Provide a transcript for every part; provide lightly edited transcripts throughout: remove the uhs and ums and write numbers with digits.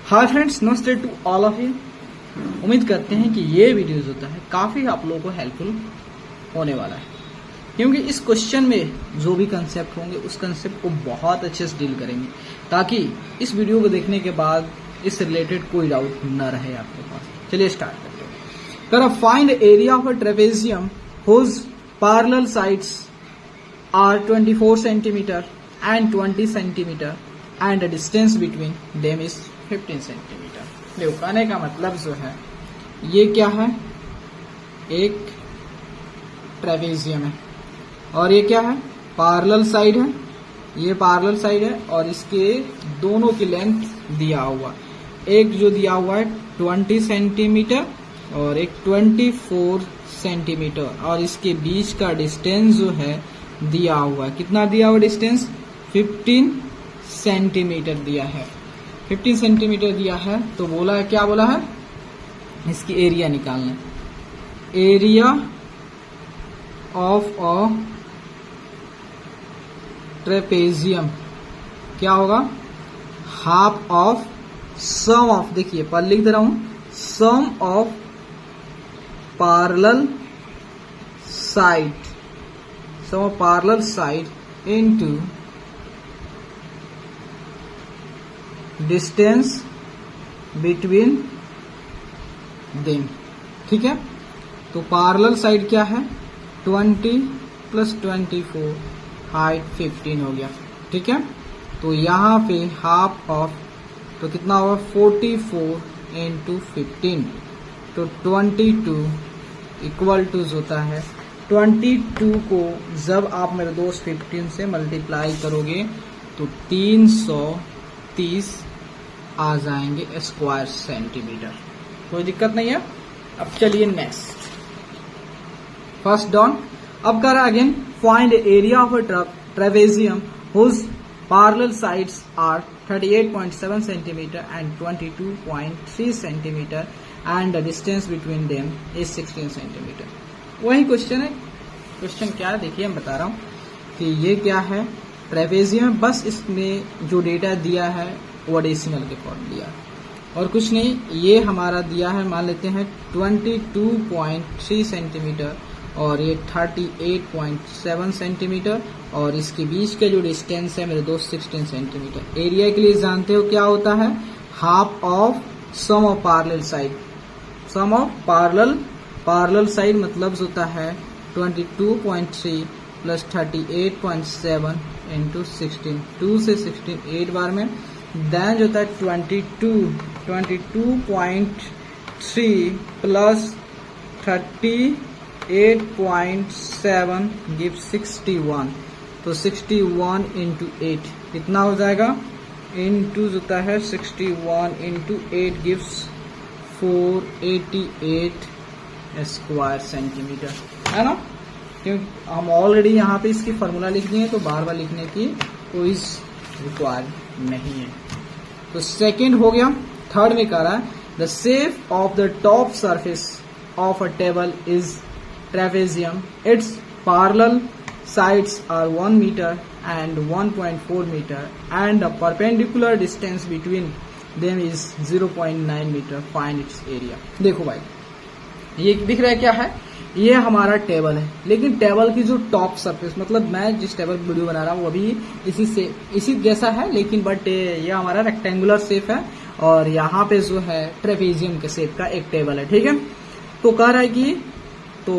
Hi friends, नमस्ते to all of you. उम्मीद करते हैं कि ये वीडियोस होता है काफ़ी आप लोगों को हेल्पफुल होने वाला है, क्योंकि इस क्वेश्चन में जो भी कंसेप्ट होंगे उस कंसेप्ट को बहुत अच्छे से डील करेंगे, ताकि इस वीडियो को देखने के बाद इससे रिलेटेड कोई डाउट न रहे आपके पास। चलिए स्टार्ट करते हैं। तर find area of a trapezium whose parallel sides are 24 centimetre and 20 centimetre and the distance between them is 15 centimetre. देखो, कहने का मतलब जो है ये क्या है, एक ट्रेपेजियम है और ये क्या है, पैरेलल साइड है। ये पैरेलल साइड है और इसके दोनों की लेंथ दिया हुआ, एक जो दिया हुआ है 20 सेंटीमीटर और एक 24 सेंटीमीटर, और इसके बीच का डिस्टेंस जो है दिया हुआ है। कितना दिया हुआ डिस्टेंस? 15 सेंटीमीटर दिया है। 15 सेंटीमीटर दिया है। तो बोला है, क्या बोला है, इसकी एरिया निकालना है। एरिया ऑफ अ ट्रेपेजियम क्या होगा? हाफ ऑफ सम ऑफ, देखिए पर लिख दे रहा हूं, sum of parallel side, sum of parallel side into distance between them. ठीक है, तो पैरेलल साइड क्या है? 20 प्लस 24, हाइट 15 हो गया। ठीक है, तो यहाँ पे हाफ ऑफ, तो कितना होगा? 44 इंटू 15, तो 22 इक्वल टू होता है 22 को जब आप मेरे दोस्त 15 से मल्टीप्लाई करोगे तो 330 आ जाएंगे स्क्वायर सेंटीमीटर। कोई दिक्कत नहीं है। अब चलिए नेक्स्ट, फर्स्ट डाउन। अब कर again find area of a trapezium whose parallel sides are 38.7 centimetre and 22.3 centimetre and the distance between them is 16 centimetre. वही क्वेश्चन है। क्वेश्चन क्या है देखिए, मैं बता रहा हूं कि ये क्या है, ट्रेपेजियम। बस इसमें जो डेटा दिया है वो डेसिमल के फॉर्म दिया है और कुछ नहीं। ये हमारा दिया है, मान लेते हैं 22.3 सेंटीमीटर और ये 38.7 सेंटीमीटर, और इसके बीच का जो डिस्टेंस है मेरे दोस्त 16 सेंटीमीटर। एरिया के लिए जानते हो क्या होता है? Half of sum of parallel side. Sum of parallel side मतलब होता है 22.3 प्लस 38.7 इंटू 16, 2 से 16 8 बार में, देन जो होता है 22.3 प्लस 38.7 गिव 61, तो 61 इंटू 8 कितना हो जाएगा? इंटू होता है 61 इंटू 8 गिव्स 488 स्क्वायर सेंटीमीटर, है ना। क्योंकि हम ऑलरेडी यहाँ पे इसकी फॉर्मूला लिख दिए, तो बार बार लिखने की कोई रिक्वायर नहीं है। तो सेकंड हो गया। थर्ड में कह रहा है the shape of the top surface of a table is trapezium, its parallel sides are 1 metre and 1.4 metre and the perpendicular distance between them is 0.9 metre, find its area. देखो भाई, ये दिख रहा है क्या है, ये हमारा टेबल है, लेकिन टेबल की जो टॉप सरफेस, मतलब मैं जिस टेबल वीडियो बना रहा हूँ वो भी इसी जैसा है, लेकिन बट ये हमारा रेक्टेंगुलर शेप है और यहाँ पे जो है ट्रेपेजियम के शेप का एक टेबल है। ठीक है, तो कह रहा है कि तो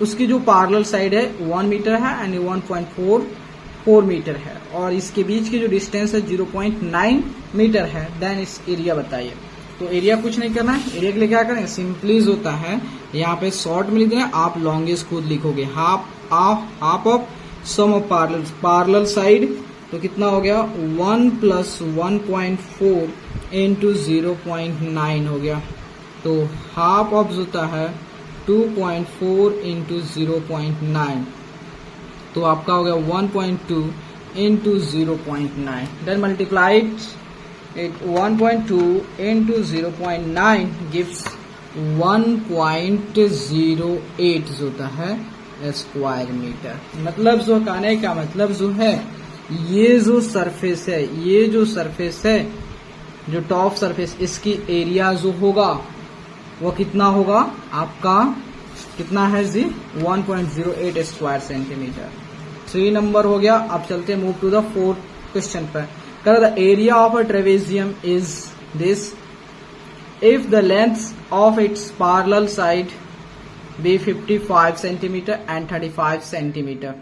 उसकी जो पैरेलल साइड है 1 मीटर है एंड 1.4 मीटर है, और इसके बीच की जो डिस्टेंस है 0.9 मीटर है। देन इस एरिया बताइए। तो एरिया कुछ नहीं करना है, एरिया के लिए क्या करेंगे, सिंपली होता है यहाँ पे शॉर्ट में लिख देना, आप लॉन्गेस्ट खुद लिखोगे, half of sum of parallel side, तो कितना हो गया 1 प्लस 1.4 इंटू 0.9 हो गया, तो हाफ ऑफ होता है 2.4 इंटू 0.9, तो आपका हो गया 1.2 into 0.9, then multiplied 1.2 into 0.9 gives 1.08 होता है स्क्वायर मीटर। मतलब जो कहने का मतलब जो है, ये जो सरफेस है जो टॉप सरफेस इसकी एरिया जो होगा वो कितना होगा आपका, कितना है जी, 1.08 स्क्वायर सेंटीमीटर। 3 नंबर हो गया। अब चलते move to the 4th question पर। कर the area of a trapezium is this if the length of its parallel side be 55 centimetre and 35 centimetre,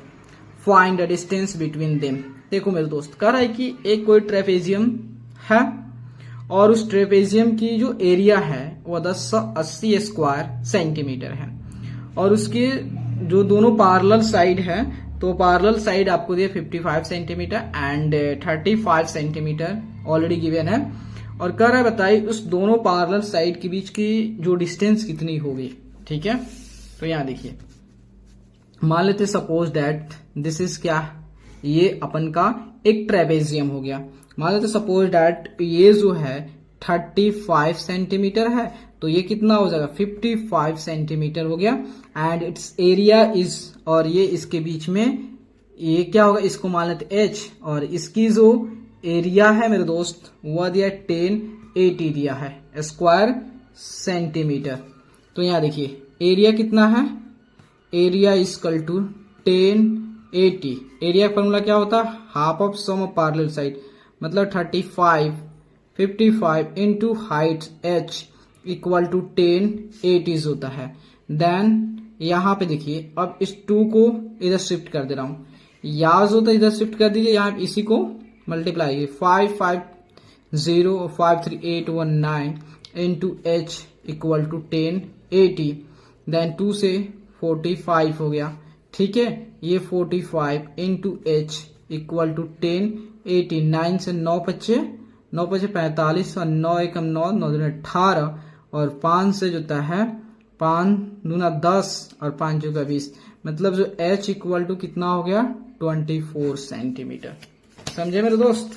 find the distance between them. देखो मेरे दोस्त, कह रहा है कि एक कोई ट्रेपेजियम है और उस ट्रेपेजियम की जो एरिया है वो 1080 स्क्वायर सेंटीमीटर है और उसके जो दोनों पैरेलल साइड है, तो पैरेलल साइड आपको दिया 55 centimetre and 35 centimetre already given है। और कह रहा है बताइए उस दोनों पैरेलल साइड के बीच की जो डिस्टेंस कितनी होगी। ठीक है, तो यहां देखिए, मान लेते सपोज दैट दिस इज क्या, ये अपन का एक ट्रेपेजियम हो गया। मान लेते सपोज दैट ये जो है 35 सेंटीमीटर है, तो ये कितना हो जाएगा 55 सेंटीमीटर हो गया एंड इट्स एरिया इज, और ये इसके बीच में ये क्या होगा, इसको मान लेते h, और इसकी जो एरिया है मेरे दोस्त वो दिया 1080 दिया है स्क्वायर सेंटीमीटर। तो यहां देखिए एरिया कितना है, area equal to 1080। Area formula क्या होता है, half of sum of parallel side, मतलब 55 into height h equal to 1080 होता है। देन यहां पे देखिए अब इस 2 को इधर शिफ्ट कर दे रहा हूं, याज होता है इधर शिफ्ट कर दीजिए, यहां इसी को multiply 550538119 into h equal to 1080, then 2 से 45 हो गया। ठीक है, ये 45 इंटू h इक्वल टू 1080, 9 से 9 पच्चे 45 और 9 एकम 9, 9 दूना 18 और 5 से जोता है 5 दूना 10 और 5 चौका 20, मतलब जो h इक्वल टू कितना हो गया 24 सेंटीमीटर। समझे मेरे दोस्त,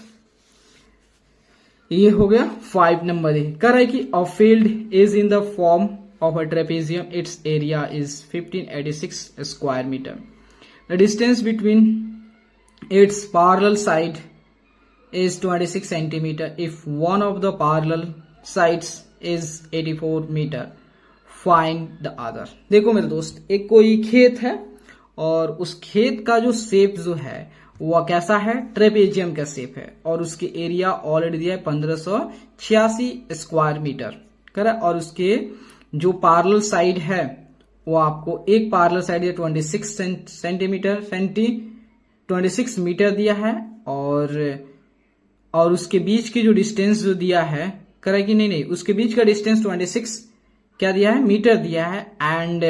ये हो गया 5 नंबर। कह रहा है कि a field is in the form of a trapezium, its area is 1586 square meter. The distance between its parallel side is 26 centimeter if one of the parallel sides is 84 meter. Find the other. देखो मेरे दोस्त, एक कोई खेत है और उस खेत का जो शेप जो है वह कैसा है, ट्रेपेजियम का शेप है और उसकी एरिया ऑलरेडी दिया है 1586 स्क्वायर मीटर करा, और उसके जो पैरेलल साइड है वो आपको एक पैरेलल साइड 26 सेंटीमीटर 26 मीटर दिया है और उसके बीच की जो डिस्टेंस जो दिया है, करा कि नहीं उसके बीच का डिस्टेंस 26 क्या दिया है, मीटर दिया है एंड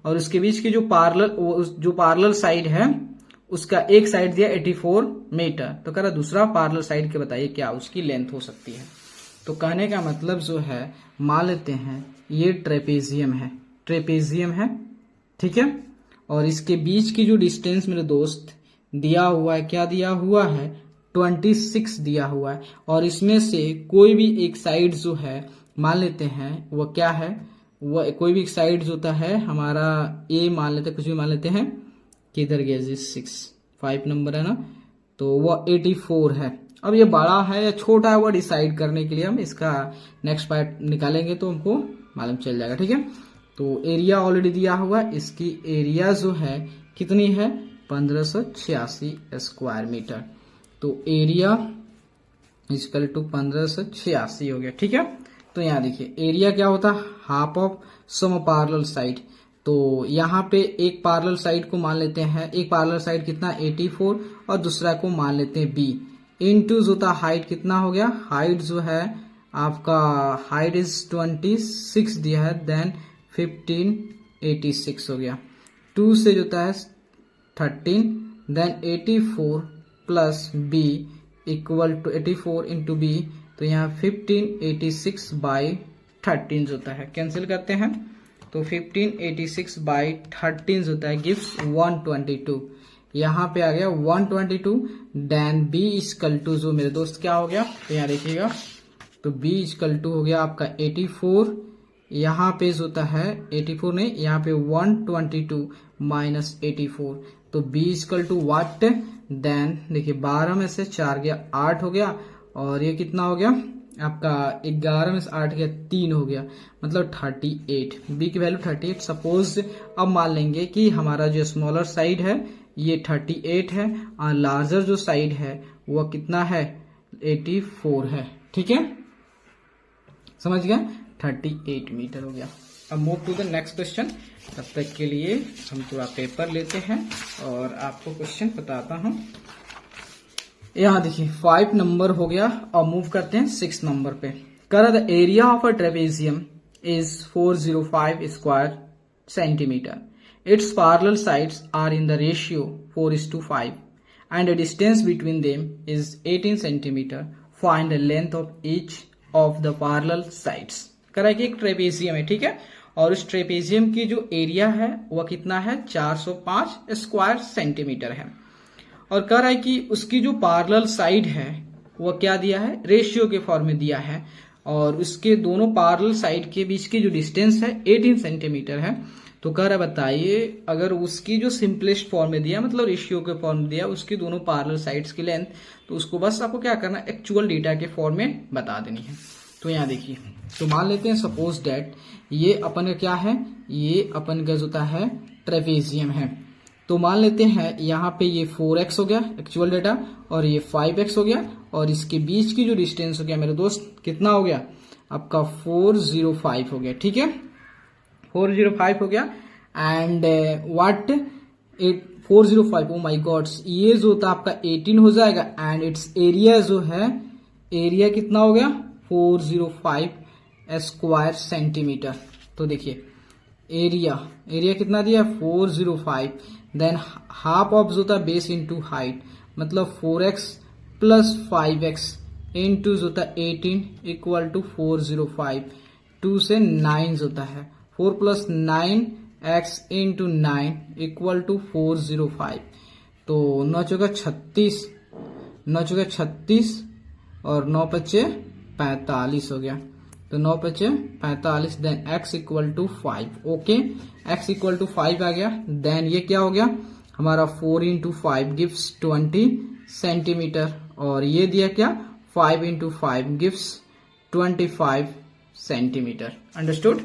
और उसके बीच की जो पैरेलल साइड है उसका एक साइड दिया 84 मीटर। तो कह रहा दूसरा पैरेलल साइड के बताइए क्या उसकी लेंथ हो सकती है। तो कहने का मतलब जो है, मान लेते हैं ये ट्रेपेजियम है, ठीक है, और इसके बीच की जो डिस्टेंस मेरे दोस्त दिया हुआ है, क्या दिया हुआ है 26 दिया हुआ है, और इसमें से कोई भी एक साइड जो है मान लेते हैं वो क्या है, वो कोई भी एक साइड जो होता है हमारा ए मान लेते हैं, कुछ भी मान लेते हैं, किधर गया जी 5 नंबर है ना, तो वो 84 है। अब ये बड़ा है या छोटा है वो डिसाइड करने के लिए हम इसका नेक्स्ट पार्ट निकालेंगे तो हमको मालूम चल जाएगा। ठीक है, तो एरिया ऑलरेडी दिया हुआ है, इसकी एरिया जो है कितनी है 1586 स्क्वायर मीटर। तो एरिया इक्वल टू 1586 हो गया। ठीक है, तो यहाँ देखिए एरिया क्या होता है, half of sum parallel side. तो यहाँ पे एक पैरेलल साइड को मान लेते हैं, एक पैरेलल साइड कितना 84 और दूसरा को मान लेते हैं b इनटू जो था हाइट कितना हो गया, हाइट जो है आपका हाइट इज 26 दिया है, देन 1586 हो गया, 2 से जो था 13, then 84 plus b equal to 84 into b, तो यहाँ 1586 बाई 13 होता है, कैंसिल करते हैं तो 1586 बाई 13 होता है गिव्स 122। यहाँ पे आ गया 122, देन b इक्वल टू जो मेरे दोस्त क्या हो गया, तो यहाँ देखिएगा, तो b इक्वल टू हो गया आपका 84, यहाँ पे जो होता है 84 नहीं, यहाँ पे 122 माइनस 84, तो b equal to what, then देखिए 12 में से 4 गया 8 हो गया, और ये कितना हो गया आपका 11 में से 8 गया 3 हो गया, मतलब 38, बी की वैल्यू 38। सपोज अब मान लेंगे कि हमारा जो स्मॉलर साइड है ये 38 है और लार्जर जो साइड है वह कितना है 84 है। ठीक है, समझ गए, 38 मीटर हो गया। अब move to the next question. तब तक के लिए हम थोड़ा पेपर लेते हैं और आपको क्वेश्चन बताता हूं। यहाँ देखिए 5 नंबर हो गया और मूव करते हैं 6 नंबर पे। कर the area of a trapezium is 405 square centimetre. Its parallel sides are in the ratio 4:5 and the distance between them is 18 centimeter. Find the length of each of the parallel sides. करा कि एक trapezium है, ठीक है, और उस trapezium की जो एरिया है वह कितना है 405 स्क्वायर सेंटीमीटर है, और कह रहा है कि उसकी जो पैरेलल साइड है वह क्या दिया है, रेशियो के फॉर्म में दिया है, और उसके दोनों पैरेलल साइड के बीच की जो डिस्टेंस है 18 सेंटीमीटर है। तो कह रहा बताइए अगर उसकी जो सिंपलेस्ट फॉर्म में दिया, मतलब रेशियो के फॉर्म में दिया, उसकी दोनों पैरेलल साइड्स की लेंथ, तो उसको बस आपको क्या करना है, एक्चुअल डेटा के फॉर्म में बता देनी है। तो यहाँ देखिए, तो मान लेते हैं सपोज डेट ये अपन का क्या है, ये अपन का जो होता है ट्रेपेजियम है। तो मान लेते हैं यहाँ पे ये 4x हो गया एक्चुअल डेटा, और ये 5x हो गया, और इसके बीच की जो डिस्टेंस हो गया मेरे दोस्त कितना हो गया आपका 405 हो गया। ठीक है, 405 हो गया। And what 405, oh my God, ये जो होता है आपका 18 हो जाएगा, एंड इट्स एरिया जो है, एरिया कितना हो गया 405 स्क्वायर सेंटीमीटर। तो देखिए एरिया कितना दिया 405, देन हाफ ऑफ जो होता है बेस इंटू हाइट, मतलब 4x प्लस 5x इंटू जो होता है 18 इक्वल टू 405, 2 से 9 होता है, 4 plus 9x into 9 equal to 405। तो 9 चौका 36, 9 चौका 36 और 9 पचे 45 हो गया। तो 9 पचे 45, then x equal to 5। Okay, x equal to 5 आ गया। देन ये क्या हो गया हमारा 4 इंटू 5 गिव्स 20 सेंटीमीटर, और ये दिया क्या 5 इंटू 5 गिव्स 25 सेंटीमीटर। अंडरस्टूड।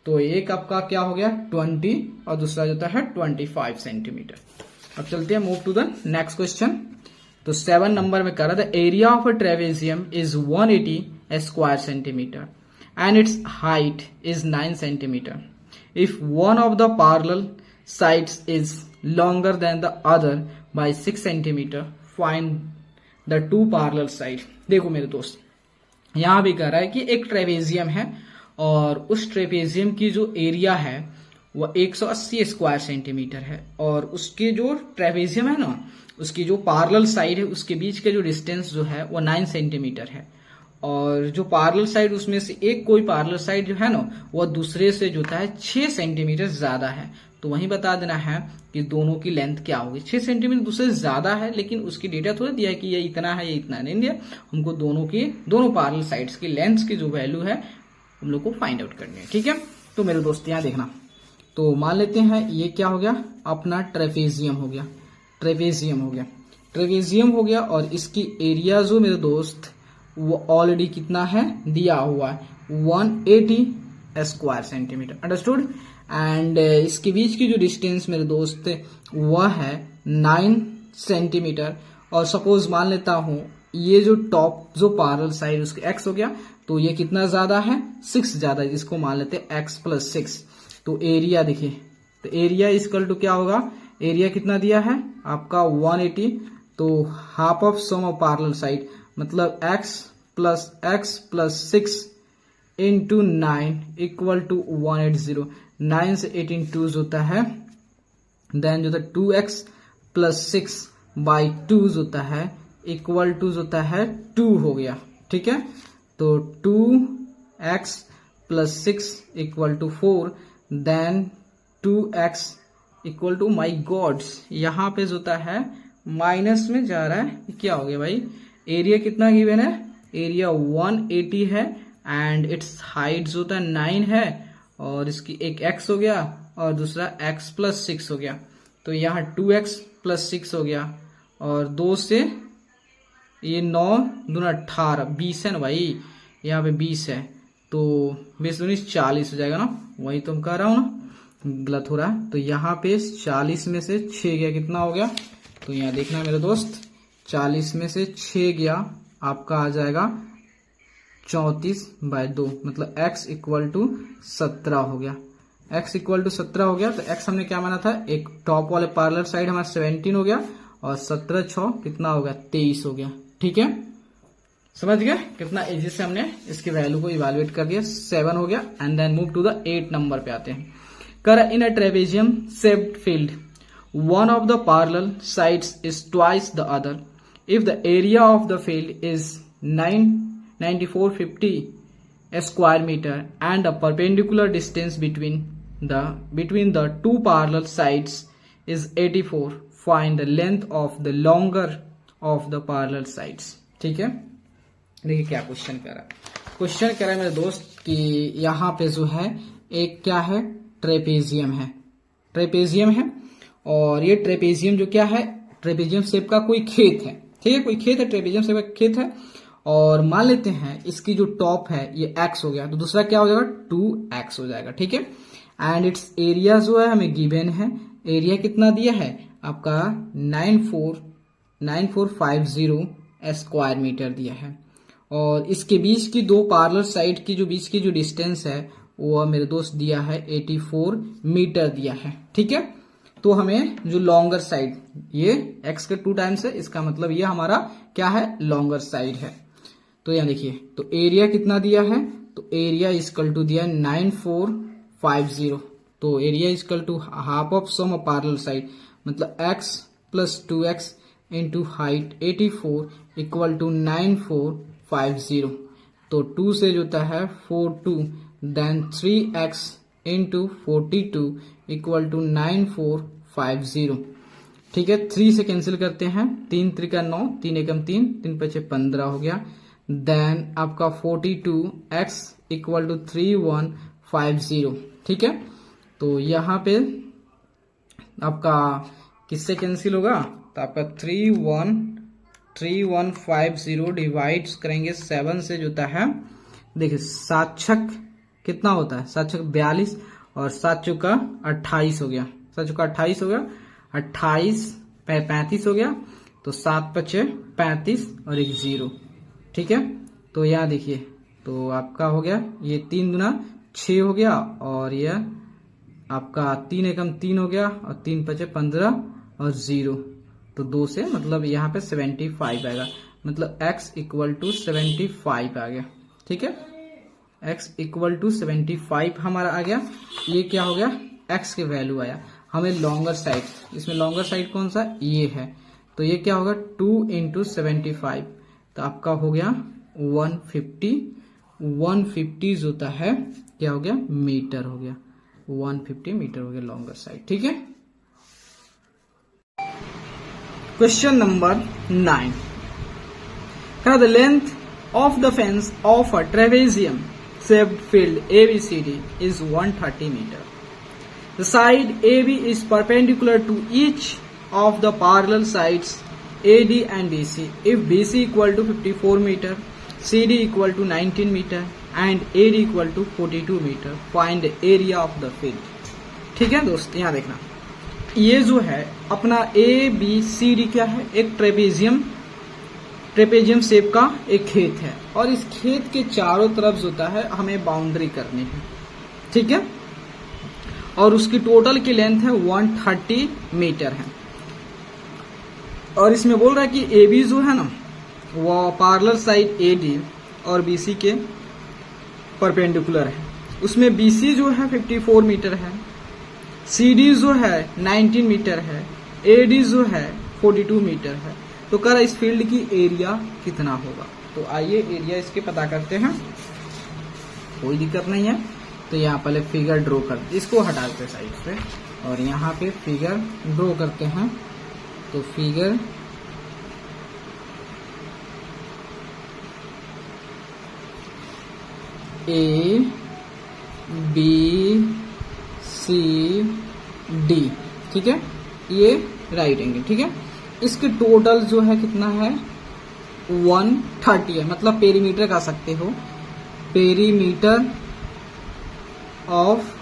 तो एक आपका क्या हो गया 20 और दूसरा जो है 25 सेंटीमीटर। अब चलते हैं move to the next question. तो 7 नंबर में करा the area of a trapezium is 180 square centimetre and its height is 9 centimetre. If one of the parallel sides is longer than the other by 6 centimetre, find the two parallel side. देखो मेरे दोस्त, यहां भी कह रहा है कि एक ट्रेपेजियम है और उस ट्रेपेजियम की जो एरिया है वह 180 स्क्वायर सेंटीमीटर है, और उसके जो ट्रेपेजियम है ना, उसकी जो पैरेलल साइड है उसके बीच का जो डिस्टेंस जो है वो 9 सेंटीमीटर है, और जो पैरेलल साइड उसमें से एक कोई पैरेलल साइड जो है ना वह दूसरे से जो है 6 सेंटीमीटर ज्यादा है। तो वही बता देना है कि दोनों की लेंथ क्या होगी। 6 सेंटीमीटर दूसरे से ज्यादा है, लेकिन उसकी डेटा थोड़ा दिया है कि ये इतना है ये इतना नहीं दिया, हमको दोनों पैरेलल साइड्स की लेंथ की जो वैल्यू है हम लोग को फाइंड आउट करनी है। ठीक है, तो मेरे दोस्त यहाँ देखना, तो मान लेते हैं ये क्या हो गया अपना ट्रेपेजियम हो गया, ट्रेपेजियम हो गया, और इसकी एरिया जो मेरे दोस्त वो ऑलरेडी कितना है दिया हुआ है 180 स्क्वायर सेंटीमीटर। अंडरस्टूड। एंड इसके बीच की जो डिस्टेंस मेरे दोस्त वह है 9 सेंटीमीटर, और सपोज मान लेता हूं ये जो टॉप जो पैरेलल साइड उसके x हो गया, तो ये कितना ज्यादा है 6 ज्यादा है, इसको मान लेते हैं x प्लस 6। तो एरिया देखिए, तो एरिया इक्वल टू क्या होगा, एरिया कितना दिया है आपका 180, तो half of sum of parallel side, मतलब x plus 6 into 9 equal to 180। 9 से 18 2 होता है, देन जो था 2x प्लस 6 बाई 2 होता है इक्वल टू होता है 2 हो गया। ठीक है, तो 2x plus 6 equal to 4, then 2x equal to my gods, यहाँ पे जो होता है माइनस में जा रहा है, क्या हो गया भाई, एरिया कितना गिवन है, एरिया 180 है, एंड इट्स हाइट जो होता है 9 है, और इसकी एक x हो गया और दूसरा x प्लस 6 हो गया। तो यहाँ 2x प्लस 6 हो गया, और 2 से ये 9 दूना 18 20 है ना भाई, यहाँ पे 20 है, तो 20 दूनी 40 हो जाएगा ना, वही तो हम कह रहा हूँ ना, गलत हो रहा है। तो यहाँ पे 40 में से 6 गया, कितना हो गया, तो यहाँ देखना मेरे दोस्त, 40 में से 6 गया, आपका आ जाएगा 34/2, मतलब x इक्वल टू 17 हो गया। x इक्वल टू 17 हो गया, तो x हमने क्या माना था, एक टॉप वाले पैरेलल साइड हमारा 17 हो गया, और 17×6 कितना हो गया, 23 हो गया। ठीक है, समझ गए कितना इजी से हमने इसकी वैल्यू को इवैल्यूएट कर दिया। 7 हो गया। And then move to the 8 number पे आते हैं। कर in a trapezium shaped field one of the parallel sides is twice the other. If the area of the field is 9450 square meter and the perpendicular distance between the two parallel sides is 84, find the length of the longer of the parallel sides. ठीक है, देखिए क्या question कर रहा है। Question कर रहा है मेरे दोस्त कि यहाँ पे जो है एक क्या है, ट्रेपेजियम है, ट्रेपेजियम है, और ये ट्रेपेजियम जो क्या है, ट्रेपेजियम शेप का कोई खेत है। ठीक है, कोई खेत है, ट्रेपेजियम शेप का खेत है, और मान लेते हैं इसकी जो टॉप है ये x हो गया, तो दूसरा क्या हो जाएगा, 2x हो जाएगा। ठीक है, एंड इट्स एरिया जो है हमें गिवन है, एरिया कितना दिया है आपका 9450 स्क्वायर मीटर दिया है, और इसके बीच की दो पैरेलल साइड की जो बीच की जो डिस्टेंस है वो मेरे दोस्त दिया है 84 मीटर दिया है। ठीक है, तो हमें जो लॉन्गर साइड, ये x के 2 टाइम्स है, इसका मतलब ये हमारा क्या है, लॉन्गर साइड है। तो यहाँ देखिए, तो एरिया कितना दिया है, तो एरिया इक्वल टू दिया 9450, तो एरिया equal to half of sum of parallel side, मतलब x plus 2x into height 84 equal to 9450, तो 2 से जो होता है 42, then 3x into 42 equal to 9450। ठीक है, 3 से कैंसिल करते हैं, 3 त्रिका 9, 3 एकम 3, 3 पचे 15 हो गया, देन आपका 42x इक्वल टू 3150। ठीक है, तो यहाँ पे आपका किससे कैंसिल होगा, तो आपका 3150 डिवाइड्स करेंगे 7 से जो होता है, देखिए 7 छक कितना होता है, 7 छक 42, और 7 चौका 28 हो गया, 7 चौका 28 हो गया, 28 35 हो गया, तो 7 पचे 35 और एक 0। ठीक है, तो यहाँ देखिए, तो आपका हो गया ये 3 दुना 6 हो गया, और ये आपका 3 एकम 3 हो गया, और 3 पचे 15 और 0, तो 2 से मतलब यहाँ पे 75 आएगा, मतलब x इक्वल टू 75 आ गया। ठीक है, x इक्वल टू 75 हमारा आ गया। ये क्या हो गया, x के वैल्यू आया। हमें लॉन्गर साइड, इसमें लॉन्गर साइड कौन सा, ये है, तो ये क्या होगा 2 इंटू 75, तो आपका हो गया 150 जो होता है क्या हो गया, मीटर हो गया, 150 मीटर हो गया लॉन्गर साइड। ठीक है, question number 9, the length of the fence of a trapezium shaped field ABCD is 130 meter. The side AB is perpendicular to each of the parallel sides AD and BC. If BC equal to 54 meter, CD equal to 19 meter and AD equal to 42 meter, find the area of the field. ठीक है दोस्त, यहाँ देखना, ये जो है अपना ABCD क्या है, एक ट्रेपेजियम शेप का एक खेत है, और इस खेत के चारों तरफ जो होता है हमें बाउंड्री करनी है। ठीक है, और उसकी टोटल की लेंथ है 130 मीटर है, और इसमें बोल रहा है कि AB जो है ना वो पैरेलल साइड AD और BC के परपेंडिकुलर है, उसमें BC जो है 54 मीटर है, CD जो है 19 मीटर है, AD जो है 42 मीटर है। तो कह रहा इस फील्ड की एरिया कितना होगा, तो आइए एरिया इसके पता करते हैं, कोई दिक्कत नहीं है। तो यहाँ पहले फिगर ड्रॉ करते, इसको हटा देते साइड से, और यहाँ पे फिगर ड्रॉ करते हैं। तो फिगर ABCD, ठीक है, ये राइट एंगल। ठीक है, इसके टोटल जो है कितना है 130 है, मतलब पेरीमीटर कह सकते हो, पेरीमीटर ऑफ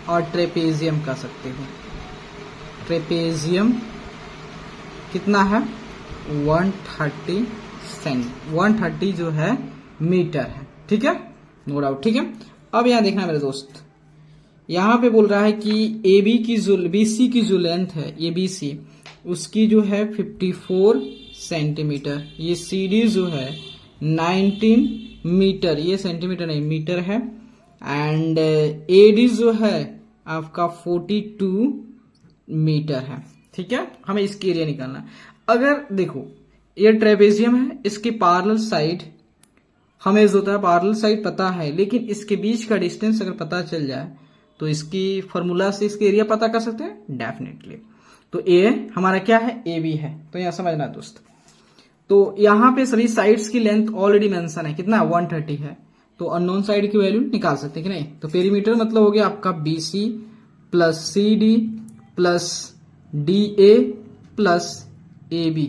और ट्रेपेजियम कह सकते हो। ट्रेपेजियम कितना है 130 130 जो है मीटर है, ठीक है, नो डाउट, ठीक है। अब यहां देखना मेरे दोस्त, यहां पे बोल रहा है कि AB की जो BC की जो लेंथ है ABC उसकी जो है 54 सेंटीमीटर, ये CD जो है 19 मीटर, ये सेंटीमीटर नहीं मीटर है, एंड AD जो है आपका 42 मीटर है, ठीक है। हमें इसकी एरिया निकालना है। अगर देखो ये ट्रेपेजियम है, इसकी पैरेलल साइड हमें जो होता है पैरेलल साइड पता है, लेकिन इसके बीच का डिस्टेंस अगर पता चल जाए तो इसकी फॉर्मूला से इसकी एरिया पता कर सकते हैं डेफिनेटली। तो ए हमारा क्या है AB है, तो यहां समझना दोस्त। तो यहां पे सभी साइड्स की लेंथ ऑलरेडी मेंशन है, कितना 130 है, तो अननोन साइड की वैल्यू निकाल सकते हैं कि नहीं। तो पेरीमीटर मतलब हो गया आपका BC plus CD plus DA plus AB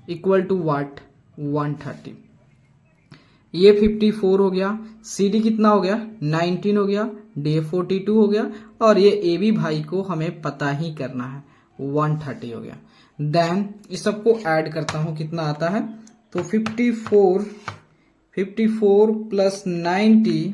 equal to what 130। ये 54 हो गया, CD कितना हो गया 19 हो गया, DA 42 हो गया, और ये AB भाई को हमें पता ही करना है 130 हो गया। देन इस सबको ऐड करता हूं, कितना आता है, तो 54 प्लस 90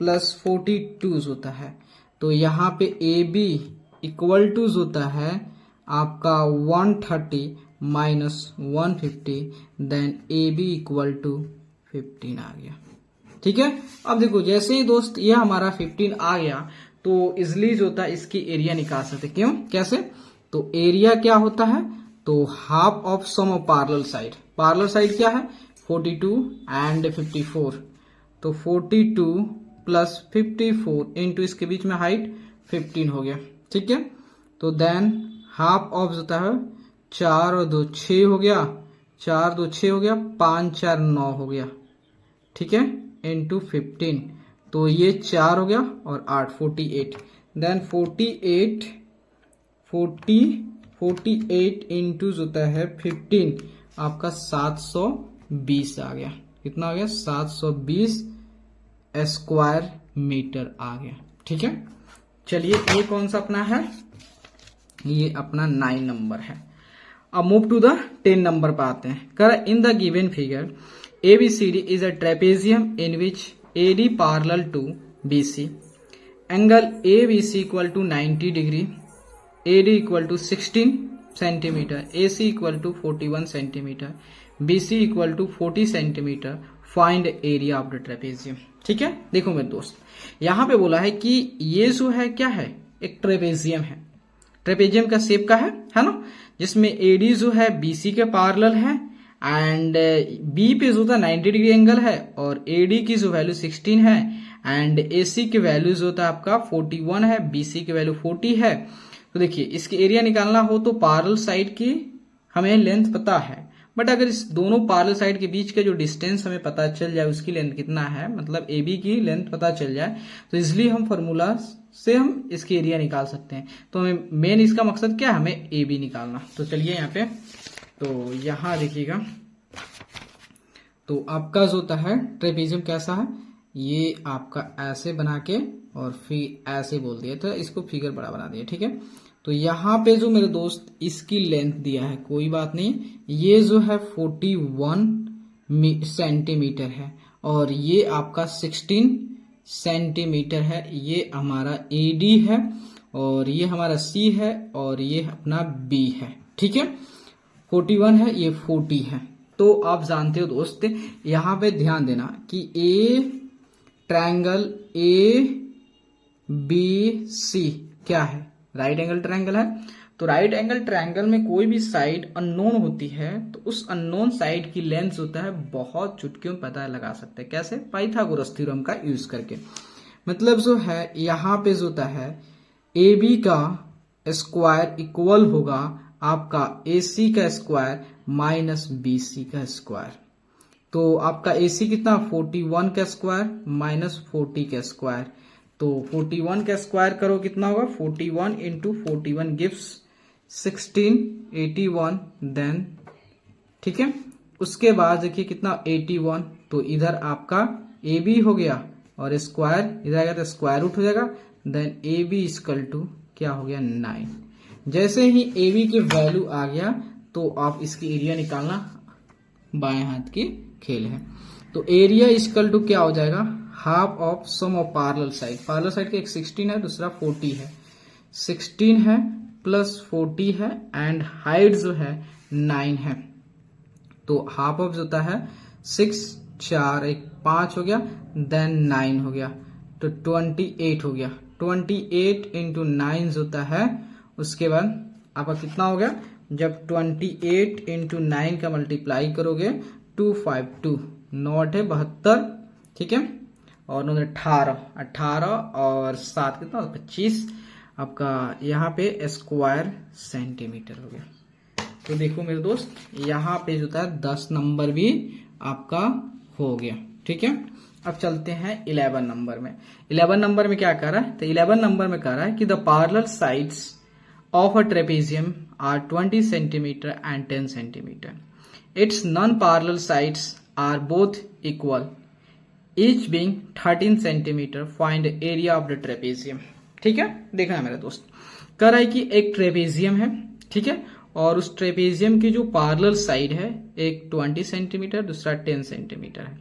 प्लस 42 होता है। तो यहाँ पे AB इक्वल टू होता है आपका 130 minus 150, then AB equal to 15 आ गया, ठीक है। अब देखो जैसे ही दोस्त ये हमारा 15 आ गया तो इजिली जो होता है इसकी एरिया निकाल सकते, क्यों कैसे, तो एरिया क्या होता है, तो half of sum of parallel side, parallel side क्या है 42 एंड 54, तो 42 प्लस 54 इंटू इसके बीच में हाइट 15 हो गया, ठीक है। तो देन हाफ ऑफ होता है 4 और 2 6 हो गया, 4 2 6 हो गया, 5 4 9 हो गया, ठीक है, इंटू 15, तो ये 4 हो गया और 8 48, देन 48 इंटू होता है 15 आपका 720 आ गया, कितना आ गया 720 स्क्वायर मीटर आ गया, ठीक है। चलिए ये कौन सा अपना है, ये अपना 9 नंबर है। अब मूव टू द 10 नंबर पर आते हैं। कर in the given figure ABCD is a trapezium in which AD parallel to BC, angle ABC equal to 90 degree, AD equal to 16 centimetre, AC equal to 41 centimetre, BC equal to 40 centimetre, find area of the trapezium, ठीक है। देखो मेरे दोस्त यहां पे बोला है कि ये जो है क्या है, एक ट्रेपेजियम है, ट्रेपेजियम का शेप का है ना, जिसमें AD जो है BC के पैरेलल है, एंड B पे जो था 90 डिग्री एंगल है, और AD की जो वैल्यू 16 है, एंड AC की वैल्यू जो होता है आपका 41 है, BC की वैल्यू 40 है। तो देखिए इसकी एरिया निकालना हो तो पैरेलल साइड की हमें लेंथ पता है, बट अगर इस दोनों पैरेलल साइड के बीच का जो डिस्टेंस हमें पता चल जाए उसकी लेंथ कितना है, मतलब AB की लेंथ पता चल जाए, तो इसलिए हम फॉर्मूला से हम इसकी एरिया निकाल सकते हैं। तो हमें मेन इसका मकसद क्या है, हमें AB निकालना। तो चलिए यहाँ पे, तो यहाँ देखिएगा, तो आपका जो होता है ट्रेपेजियम कैसा है, ये आपका ऐसे बना के और फिर ऐसे बोल दिया, तो इसको फिगर बड़ा बना दिया, ठीक है। तो यहाँ पे जो मेरे दोस्त इसकी लेंथ दिया है, कोई बात नहीं, ये जो है 41 सेंटीमीटर है, और ये आपका 16 सेंटीमीटर है, ये हमारा AD है, और ये हमारा C है, और ये अपना B है, ठीक है। 41 है, ये 40 है। तो आप जानते हो दोस्त, यहाँ पे ध्यान देना कि ट्रायंगल ABC क्या है, राइट एंगल ट्रायंगल है। तो राइट एंगल ट्रायंगल में कोई भी साइड अननोन होती है तो उस अननोन साइड की लेंथ होता है बहुत चुटकियों पता लगा सकते हैं, कैसे, पाइथागोरस थ्योरम का यूज करके। मतलब जो है यहाँ पे जो होता है AB का स्क्वायर इक्वल होगा आपका AC का स्क्वायर माइनस BC का स्क्वायर। तो आपका AC कितना 41 का स्क्वायर माइनस 40 का स्क्वायर, तो 41 का स्क्वायर करो कितना होगा 41 इंटू 41 गिव्स 1681, देन ठीक है। उसके बाद देखिए कितना 81, तो इधर आपका AB हो गया और स्क्वायर इधर आएगा तो स्क्वायर रूट हो जाएगा, then A B equal to क्या हो गया 9। जैसे ही ए बी की वैल्यू आ गया तो आप इसकी एरिया निकालना बाएं हाथ की खेल है। तो एरिया इक्वल टू क्या हो जाएगा, half of sum of parallel side. Parallel side का एक 16 है, दूसरा 40 है। 16 है प्लस 40 है एंड हाइट जो है 9 है। तो हाफ ऑफ जो होता है 6 4 1 5 हो गया, देन 9 हो गया, तो 28 हो गया। 28 इंटू 9 होता है, उसके बाद आपका कितना हो गया, जब 28 इंटू 9 का मल्टीप्लाई करोगे 252 9 है 72, ठीक है, और 9 18 18 और 7 कितना 25 आपका यहाँ पे स्क्वायर सेंटीमीटर हो गया। तो देखो मेरे दोस्त यहाँ पे जो था 10 नंबर भी आपका हो गया, ठीक है। अब चलते हैं 11 नंबर में। 11 नंबर में क्या कह रहा है, तो 11 नंबर में कह रहा है कि the parallel sides of a trapezium are 20 centimetre and 10 centimetre. Its non parallel sides are both equal, each being 13 centimetre. Find area of the trapezium. ठीक है, देखना मेरे दोस्त, कह रहा है कि एक ट्रेपेजियम है, ठीक है, और उस ट्रेपेजियम की जो पैरेलल साइड है एक 20 सेंटीमीटर, दूसरा 10 सेंटीमीटर है,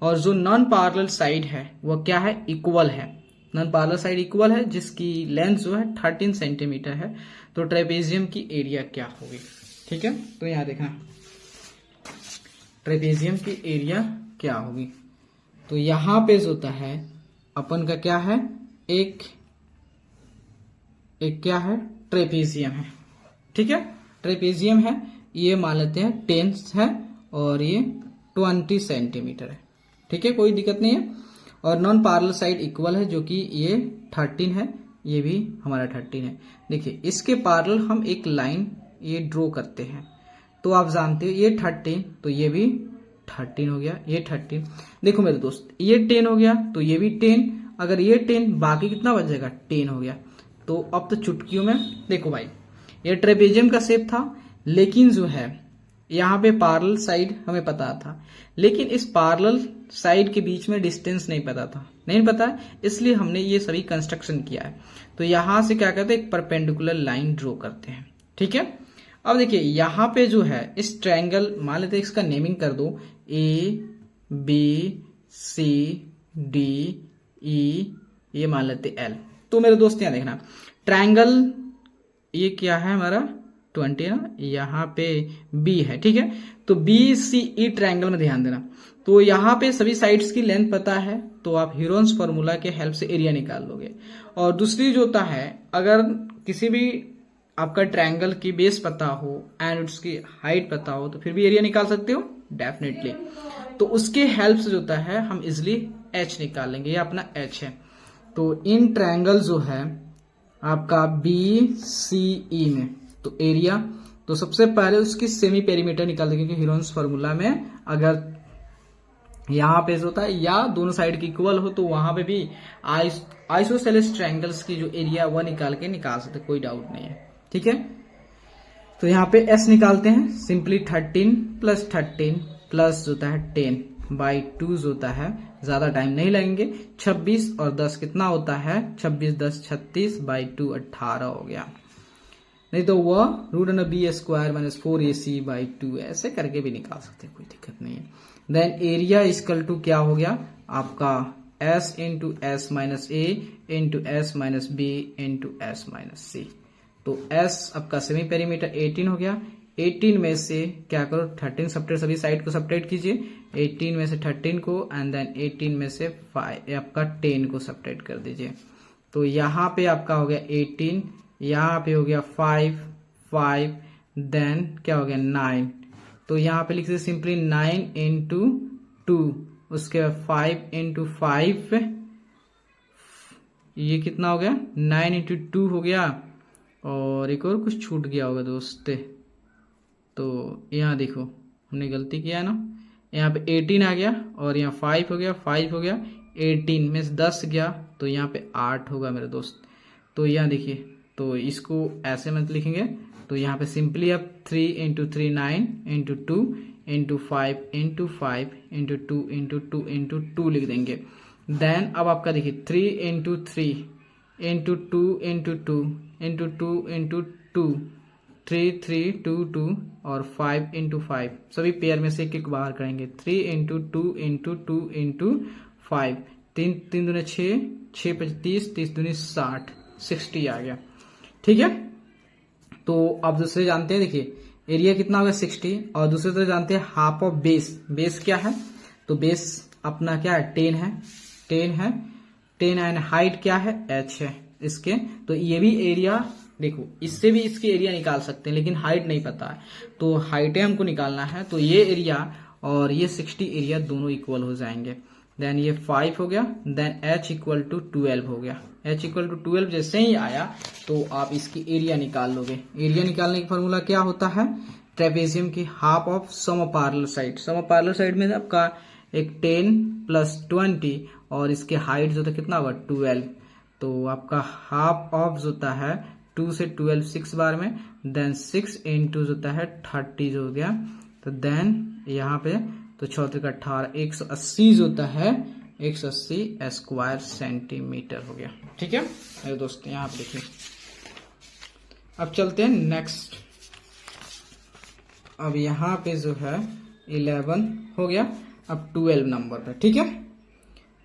और जो नॉन पैरेलल साइड है वो क्या है, इक्वल है। नॉन पैरेलल साइड इक्वल है जिसकी लेंथ जो है 13 सेंटीमीटर है। तो ट्रेपेजियम की एरिया क्या होगी, ठीक है। तो यहां देखना ट्रेपेजियम की एरिया क्या होगी। तो यहां पे जो होता है अपन का क्या है, एक क्या है, ट्रेपेजियम है, ठीक है। ट्रेपेजियम है, ये मान लेते हैं 10 है और ये 20 सेंटीमीटर है, ठीक है, कोई दिक्कत नहीं है। और नॉन पैरेलल साइड इक्वल है जो कि ये 13 है, ये भी हमारा 13 है। देखिए इसके पैरेलल हम एक लाइन ये ड्रॉ करते हैं, तो आप जानते हो ये 13 तो ये भी 13 हो गया, ये 13। देखो मेरे दोस्त ये 10 हो गया तो ये भी 10, अगर ये 10 बाकी कितना बच जाएगा, 10 हो गया। तो अब तो चुटकियों में देखो भाई, ये ट्रेपेजियम का शेप था, लेकिन जो है यहाँ पे पैरेलल साइड हमें पता था, लेकिन इस पैरेलल साइड के बीच में डिस्टेंस नहीं पता था, नहीं पता, इसलिए हमने ये सभी कंस्ट्रक्शन किया है। तो यहां से क्या करते हैं, एक परपेंडिकुलर लाइन ड्रॉ करते हैं, ठीक है। अब देखिए यहाँ पे जो है इस ट्रायंगल मान लेते हैं, इसका नेमिंग कर दो ABCDE, ये मान लेते L। तो मेरे दोस्त यहाँ देखना ट्रायंगल ये क्या है हमारा 20 ना, यहाँ पे B है, ठीक है। तो BCE ट्रायंगल में ध्यान देना। तो यहाँ पे सभी साइड्स की लेंथ पता है, तो आप हीरोन्स फॉर्मूला के हेल्प से एरिया निकाल लोगे। और दूसरी जो होता है, अगर किसी भी आपका ट्रायंगल की बेस पता हो एंड उसकी हाइट पता हो तो फिर भी एरिया निकाल सकते हो डेफिनेटली। तो उसके हेल्प से जो होता है हम इजिली H निकाल लेंगे, ये अपना H है। तो इन ट्रायंगल जो है आपका BCE में तो एरिया, तो सबसे पहले उसकी सेमी पेरीमीटर निकाल देंगे, क्योंकि हीरोन्स फॉर्मूला में अगर यहाँ पे जो होता है या दोनों साइड की इक्वल हो तो वहां पे भी आइसोसेलेस ट्रायंगल्स की जो एरिया वह निकाल सकते, कोई डाउट नहीं है, ठीक है। तो यहाँ पे S निकालते हैं, सिंपली 13 प्लस 13 प्लस जो होता है 10 बाई 2 जो होता है, ज्यादा टाइम नहीं लगेंगे, 26 और 10 कितना होता है, 26 10 36 बाई 2 18 हो गया। नहीं तो वह √B² माइनस 4AC बाई 2 ऐसे करके भी निकाल सकते हैं, कोई दिक्कत नहीं है। देन एरिया इक्वल टू क्या हो गया आपका S into S minus A into S minus B into S minus C। तो S आपका सेमी पेरीमीटर 18 हो गया। 18 में से क्या करो 13 सब्ट्रैक्ट, सभी साइड को सब्ट्रैक्ट कीजिए। 18 में से 13 को एंड देन 18 में से 5 आपका 10 को सब्ट्रैक्ट कर दीजिए। तो यहाँ पे आपका हो गया 18, यहाँ पे हो गया 5 देन क्या हो गया 9। तो यहाँ पे लिख दीजिए सिंपली 9 इंटू 2, उसके बाद 5 इंटू 5, ये कितना हो गया 9 इंटू 2 हो गया, और एक और कुछ छूट गया होगा दोस्त। तो यहाँ देखो हमने गलती किया है ना, यहाँ पे 18 आ गया और यहाँ 5 हो गया, 5 हो गया, 18 में से 10 गया तो यहाँ पे 8 होगा मेरे दोस्त। तो यहाँ देखिए, तो इसको ऐसे मत लिखेंगे, तो यहाँ पे सिंपली आप 3 into 3 9 into 2 into 5 into 5 into 2 into 2 into 2 लिख देंगे। देन अब आपका देखिए 3 into 3 into 2 into 2 into 2 into 2 3 3 2 2 और 5 इंटू 5 सभी पेयर में से एक एक बाहर करेंगे 3 इंटू 2 इंटू 2 इंटू 5 3 3 दूनी 6 6 25 30 दूनी 60 60 आ गया। ठीक है, तो आप दूसरे जानते हैं, देखिए एरिया कितना होगा 60 और दूसरे तरह जानते हैं हाफ ऑफ बेस। बेस क्या है, तो बेस अपना क्या है 10 है 10 है 10 एंड हाइट क्या है h है इसके। तो ये भी एरिया देखो, इससे भी इसकी एरिया निकाल सकते हैं लेकिन हाइट नहीं पता है, तो हाइट हमको निकालना है। तो ये एरिया और ये 60 एरिया दोनों इक्वल हो जाएंगे। देन ये 5 हो गया, देन h इक्वल टू 12 हो गया। h इक्वल टू 12 जैसे ही आया तो आप इसकी एरिया निकाल लोगे। एरिया निकालने का फॉर्मूला क्या होता है, ट्रेपेजियम की half of sum of parallel side. Sum of parallel side में आपका एक 10 प्लस 20 और इसके हाइट जो था कितना होगा 12, तो आपका हाफ ऑफ जो होता है 2 से 12 6 बार में, देन 6 इंटू जो होता है 30 जो हो गया। तो देन यहाँ पे तो 6 का 18 180 जो होता है 180 स्क्वायर सेंटीमीटर हो गया। ठीक है मेरे दोस्त, यहाँ पे देखिए। अब चलते हैं नेक्स्ट। अब यहाँ पे जो है 11 हो गया, अब 12 नंबर पे। ठीक है,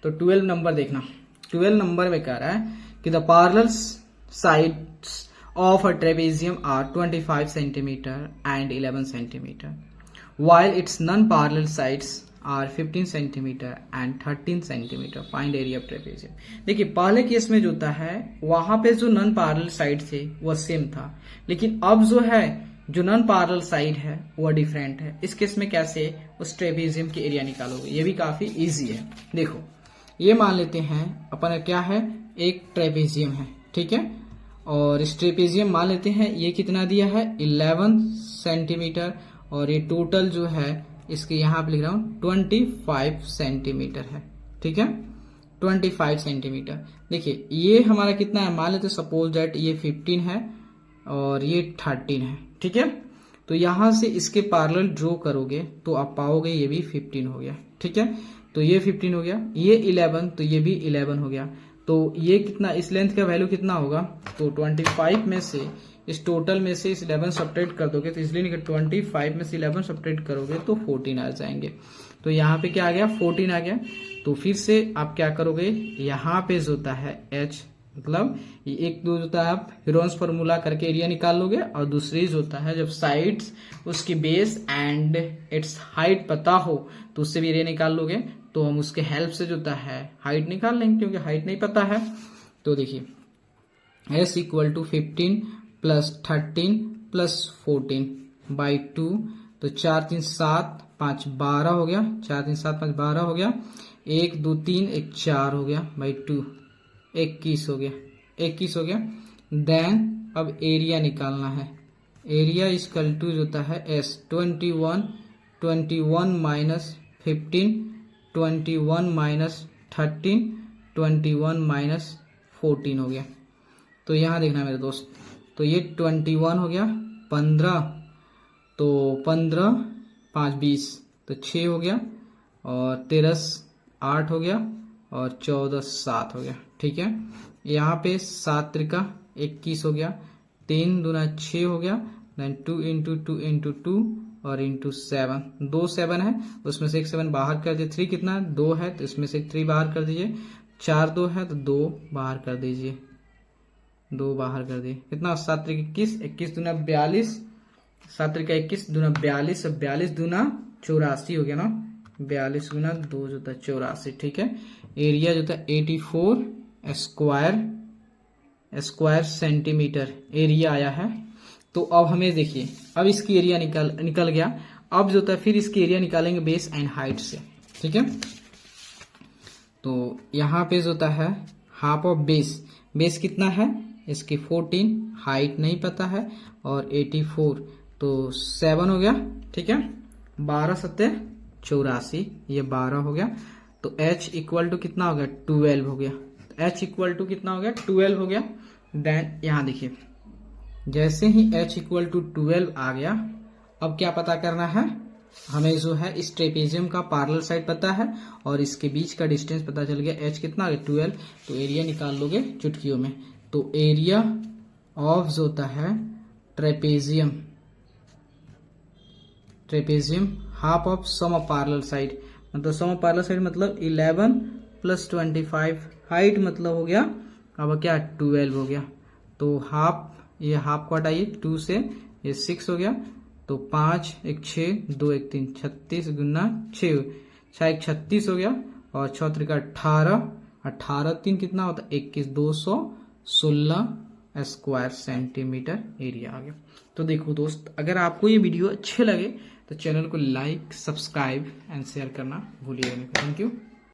तो 12 नंबर देखना। 12 नंबर में कह रहा है कि the parallel sides of a trapezium are 25 centimeter and 11 centimeter, while its non-parallel sides are 15 centimeter and 13 centimeter. Find area of trapezium. देखिए पहले केस में जो होता है वहां पे जो नॉन पैरेलल साइड थे वो सेम था, लेकिन अब जो है जो नॉन पैरेलल साइड है वो डिफरेंट है। इस केस में कैसे उस ट्रेपेजियम की एरिया निकालोगे, ये भी काफी इजी है। देखो ये मान लेते हैं अपन क्या है, एक ट्रेपेजियम है। ठीक है, और इस ट्रेपेजियम मान लेते हैं ये कितना दिया है 11 सेंटीमीटर, और ये टोटल जो है इसके यहाँ पे लिख रहा हूँ 25 सेंटीमीटर है। ठीक है, 25 सेंटीमीटर। देखिए ये हमारा कितना है, मान लेते सपोज दैट ये 15 है और ये 13 है। ठीक है, तो यहाँ से इसके पैरेलल ड्रॉ करोगे तो आप पाओगे ये भी 15 हो गया। ठीक है, तो ये 15 हो गया, ये 11 तो ये भी 11 हो गया। तो ये कितना, इस लेंथ का वैल्यू कितना होगा, तो 25 में से इस टोटल में से इस 11 सब्ट्रैक्ट कर दोगे, तो इसलिए नहीं 25 में से 11 सब्ट्रैक्ट करोगे तो 14 आ जाएंगे। तो यहाँ पे क्या आ गया 14 आ गया। तो फिर से आप क्या करोगे, यहाँ पे जो होता है h मतलब एक दो होता है आप हीरोन्स फॉर्मूला करके एरिया निकाल लोगे, और दूसरी जो होता है जब साइड्स उसकी बेस एंड इट्स हाइट पता हो तो उससे भी एरिया निकाल लोगे। तो हम उसके हेल्प से जो होता है हाइट निकाल लेंगे, क्योंकि हाइट नहीं पता है। तो देखिए s equal to 15 plus 13 plus 14 by 2, तो 4 3 7 5 12 हो गया, 4 3 7 5 12 हो गया, 1 2 3 1 4 हो गया बाई 2 21 हो गया, 21 हो गया। देन अब एरिया निकालना है। एरिया इक्वल टू जो होता है s 21 माइनस 15 21 माइनस 13 21 माइनस 14 हो गया। तो यहाँ देखना मेरे दोस्त, तो ये 21 हो गया, 15 तो 15 5 20 तो 6 हो गया, और 13 8 हो गया, और 14 7 हो गया। ठीक है, यहाँ पे 7 त्रिका 21 हो गया, 3 दूना 6 हो गया, देन 2 इंटू 2 इंटू 2 और इंटू 7, 2 7 है, उसमें से एक 7 बाहर कर दीजिए। 3 कितना है 2 है, तो इसमें से 3 बाहर कर दीजिए। 4 2 है तो 2 बाहर कर दीजिए, 2 बाहर कर दिए। कितना 7 3 21, 21 दूना 42, 7 3 21 दूना 42, 42 दूना 84 हो गया ना, 42 गुना 2 जो था 84। ठीक है, एरिया जो था 84 स्क्वायर सेंटीमीटर एरिया आया है। तो अब हमें देखिए, अब इसकी एरिया निकल गया। अब जो था फिर इसकी एरिया निकालेंगे बेस एंड हाइट से। ठीक है, तो यहाँ पे जो होता है हाफ ऑफ बेस कितना है इसकी 14, हाइट नहीं पता है, और 84 तो 7 हो गया। ठीक है, 12 7 84, ये 12 हो गया। तो h इक्वल टू कितना हो गया 12 हो गया। तो h इक्वल टू कितना हो गया 12 हो गया। देन यहाँ देखिए जैसे ही h इक्वल टू 12 आ गया, अब क्या पता करना है, हमें जो है इस ट्रेपेजियम का पैरेलल साइड पता है और इसके बीच का डिस्टेंस पता चल गया, h कितना आ गया 12। तो एरिया निकाल लोगे चुटकियों में। तो एरिया ऑफ जो होता है trapezium half of sum of parallel side, मतलब सम ऑफ पैरेलल साइड मतलब 11 + 25, हाइट मतलब हो गया अब क्या 12 हो गया। तो हाफ, ये हाफ को हटाइए 2 से, ये 6 हो गया। तो 5 1 6 2 1 3 36 गुना 6, 6 36 हो गया और 6 त्रिका 18, 18 3 कितना होता है 21, 216 स्क्वायर सेंटीमीटर एरिया आ गया। तो देखो दोस्त, अगर आपको ये वीडियो अच्छे लगे तो चैनल को लाइक, सब्सक्राइब एंड शेयर करना भूलिएगा नहीं। Thank you.